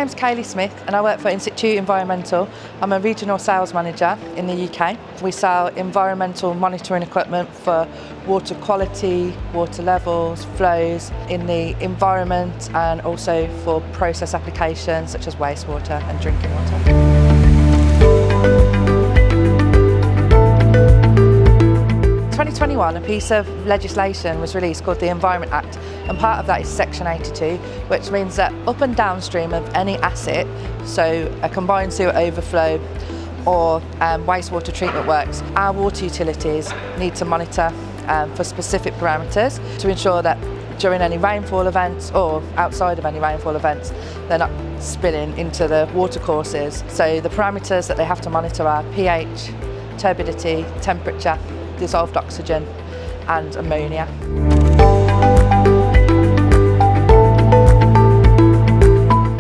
name's Kayleigh Smith and I work for Situ Environmental. I'm a regional sales manager in the UK. We sell environmental monitoring equipment for water quality, water levels, flows in the environment, and also for process applications such as wastewater and drinking water. 2021, a piece of legislation was released called the Environment Act, and part of that is Section 82, which means that up and downstream of any asset, so a combined sewer overflow or wastewater treatment works, our water utilities need to monitor for specific parameters to ensure that during any rainfall events or outside of any rainfall events, they're not spilling into the watercourses. So the parameters that they have to monitor are pH, turbidity, temperature, dissolved oxygen and ammonia.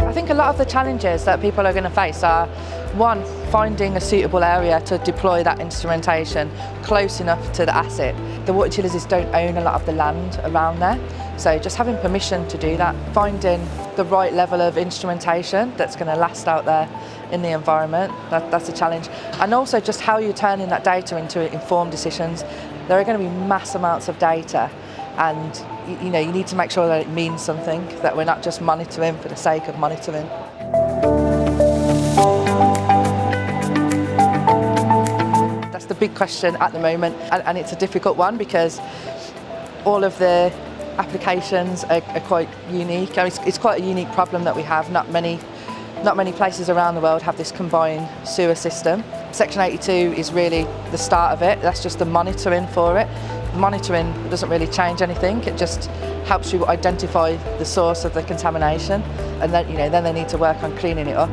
I think a lot of the challenges that people are going to face are, one, finding a suitable area to deploy that instrumentation close enough to the asset. The water utilities don't own a lot of the land around there, so just having permission to do that, finding the right level of instrumentation that's going to last out there in the environment, that's a challenge. And also just how you're turning that data into informed decisions. There are going to be mass amounts of data, and you need to make sure that it means something, that we're not just monitoring for the sake of monitoring. That's the big question at the moment, and it's a difficult one because all of the applications are quite unique. It's quite a unique problem that we have. Not many places around the world have this combined sewer system. Section 82 is really the start of it. That's just the monitoring for it. Monitoring doesn't really change anything. It just helps you identify the source of the contamination, and then then they need to work on cleaning it up.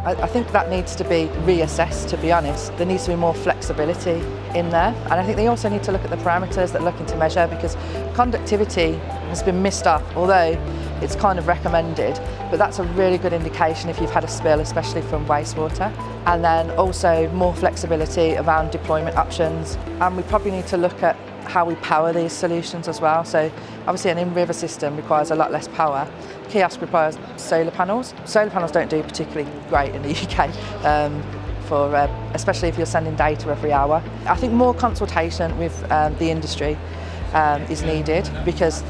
I think that needs to be reassessed, to be honest. There needs to be more flexibility in there, and I think they also need to look at the parameters that they're looking to measure, because conductivity has been missed off, although it's kind of recommended, but that's a really good indication if you've had a spill, especially from wastewater. And then also more flexibility around deployment options, and we probably need to look at how we power these solutions as well. So obviously an in-river system requires a lot less power. Kiosk requires solar panels. Solar panels don't do particularly great in the UK, especially if you're sending data every hour. I think more consultation with the industry is needed, because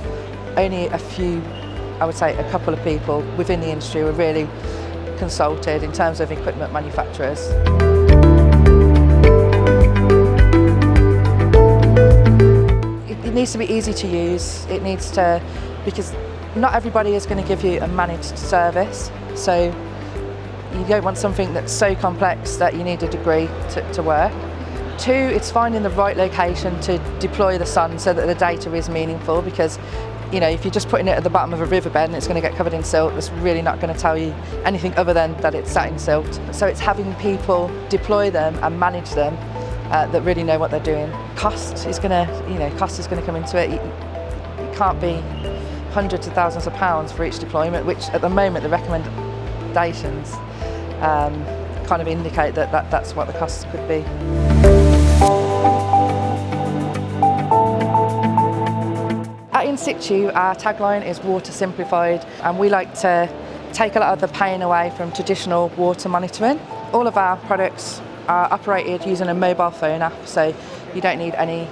only I would say a couple of people within the industry were really consulted in terms of equipment manufacturers. It needs to be easy to use. It needs to, because not everybody is going to give you a managed service, so you don't want something that's so complex that you need a degree to work. Two, it's finding the right location to deploy the sun so that the data is meaningful, because if you're just putting it at the bottom of a riverbed and it's going to get covered in silt, it's really not going to tell you anything other than that it's sat in silt. So it's having people deploy them and manage them that really know what they're doing. Cost is going to come into it. It can't be hundreds of thousands of pounds for each deployment, which at the moment the recommendations kind of indicate that's what the costs could be. At In Situ, our tagline is water simplified, and we like to take a lot of the pain away from traditional water monitoring. All of our products are operated using a mobile phone app, so you don't need any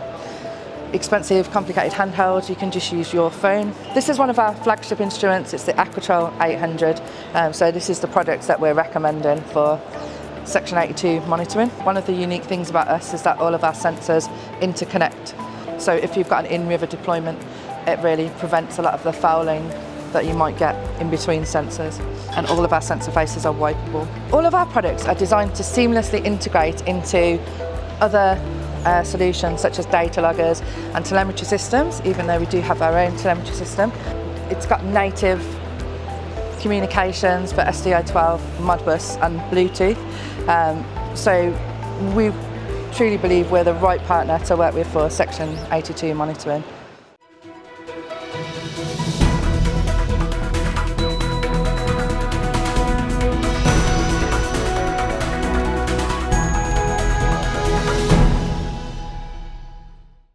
expensive, complicated handhelds. You can just use your phone. This is one of our flagship instruments. It's the Aquatrol 800. So this is the products that we're recommending for Section 82 monitoring. One of the unique things about us is that all of our sensors interconnect. So if you've got an in-river deployment, it really prevents a lot of the fouling that you might get in between sensors, and all of our sensor faces are wipeable. All of our products are designed to seamlessly integrate into other solutions such as data loggers and telemetry systems, even though we do have our own telemetry system. It's got native communications for SDI12, Modbus and Bluetooth, so we truly believe we're the right partner to work with for Section 82 monitoring.